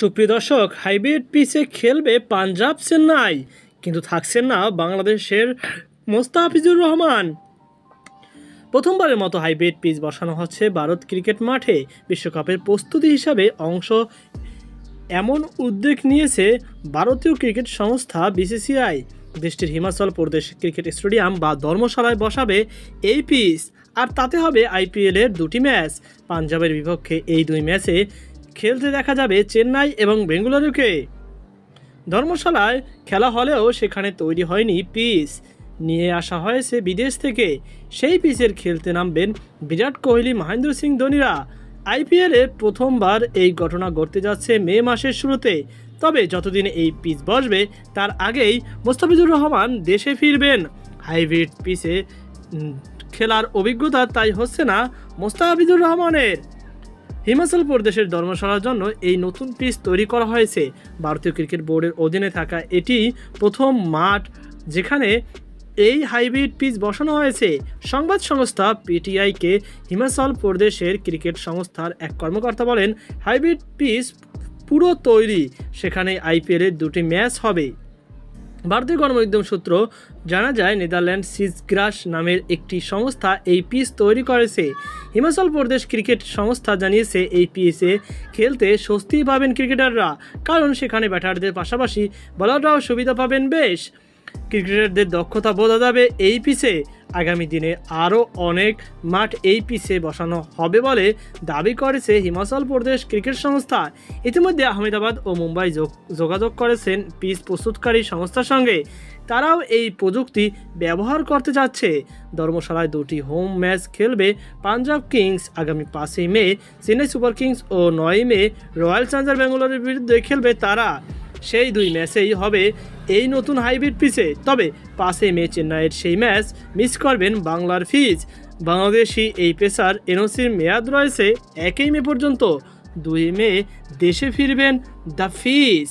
সুপ্রিয় দর্শক, হাইব্রিড পিচে খেলবে পাঞ্জাব চেন্নাই, কিন্তু থাকছেন না বাংলাদেশের মোস্তাফিজুর রহমান। প্রথমবারের মতো হাইব্রিড পিচ বসানো হচ্ছে ভারত ক্রিকেট মাঠে। বিশ্বকাপের প্রস্তুতি হিসাবে অংশ এমন উদ্যোগ নিয়েছে ভারতীয় ক্রিকেট সংস্থা বিসিসিআই। দেশটির হিমাচল প্রদেশ ক্রিকেট স্টেডিয়াম বা ধর্মশালায় বসাবে এই পিচ, আর তাতে হবে আইপিএলের দুটি ম্যাচ। পাঞ্জাবের বিপক্ষে এই দুই ম্যাচে খেলতে দেখা যাবে চেন্নাই এবং বেঙ্গালুরুকে। ধর্মশালায় খেলা হলেও সেখানে তৈরি হয়নি পিচ, নিয়ে আসা হয়েছে বিদেশ থেকে। সেই পিচের খেলতে নামবেন বিরাট কোহলি, মহেন্দ্র সিং ধোনিরা। আইপিএলে প্রথমবার এই ঘটনা ঘটতে যাচ্ছে মে মাসের শুরুতে। তবে যতদিন এই পিচ বসবে তার আগেই মোস্তাফিজুর রহমান দেশে ফিরবেন। হাইব্রিড পিচে খেলার অভিজ্ঞতা তাই হচ্ছে না মোস্তাফিজুর রহমানের। হিমাচল প্রদেশের ধর্মশালার জন্য এই নতুন পিচ তৈরি করা হয়েছে। ভারতীয় ক্রিকেট বোর্ডের অধীনে থাকা এটি প্রথম মাঠ যেখানে এই হাইব্রিড পিচ বসানো হয়েছে। সংবাদ সংস্থা পিটিআইকে হিমাচল প্রদেশের ক্রিকেট সংস্থার এক কর্মকর্তা বলেন, হাইব্রিড পিচ পুরো তৈরি, সেখানে আইপিএলের দুটি ম্যাচ হবে। ভারতীয় গণমাধ্যম সূত্র জানা যায়, নেদারল্যান্ড সিজগ্রাস নামের একটি সংস্থা এই পিচ তৈরি করেছে। হিমাচল প্রদেশ ক্রিকেট সংস্থা জানিয়েছে, এই পিচে খেলতে স্বস্তি পাবেন ক্রিকেটাররা, কারণ সেখানে ব্যাটারদের পাশাপাশি বোলাররাও সুবিধা পাবেন বেশ। ক্রিকেটারদের দক্ষতা বোঝা যাবে এই পিচে। আগামী দিনে আরও অনেক মাঠ এই পিচে বসানো হবে বলে দাবি করেছে হিমাচল প্রদেশ ক্রিকেট সংস্থা। ইতিমধ্যে আহমেদাবাদ ও মুম্বাই যোগাযোগ করেছেন পিচ প্রস্তুতকারী সংস্থার সঙ্গে। তারাও এই প্রযুক্তি ব্যবহার করতে যাচ্ছে। ধর্মশালায় দুটি হোম ম্যাচ খেলবে পাঞ্জাব কিংস। আগামী 5 মে চেন্নাই সুপার কিংস ও 9 মে রয়্যাল চ্যালেঞ্জার্স ব্যাঙ্গালোরের বিরুদ্ধে খেলবে তারা। সেই দুই ম্যাচেই হবে এই নতুন হাইব্রিড পিচে। তবে 5 মে চেন্নাইয়ের সেই ম্যাচ মিস করবেন বাংলার পিচ। বাংলাদেশি এই পেসার এনওসির মেয়াদ রয়েছে 1 মে পর্যন্ত। 2 মে দেশে ফিরবেন দ্য পিচ।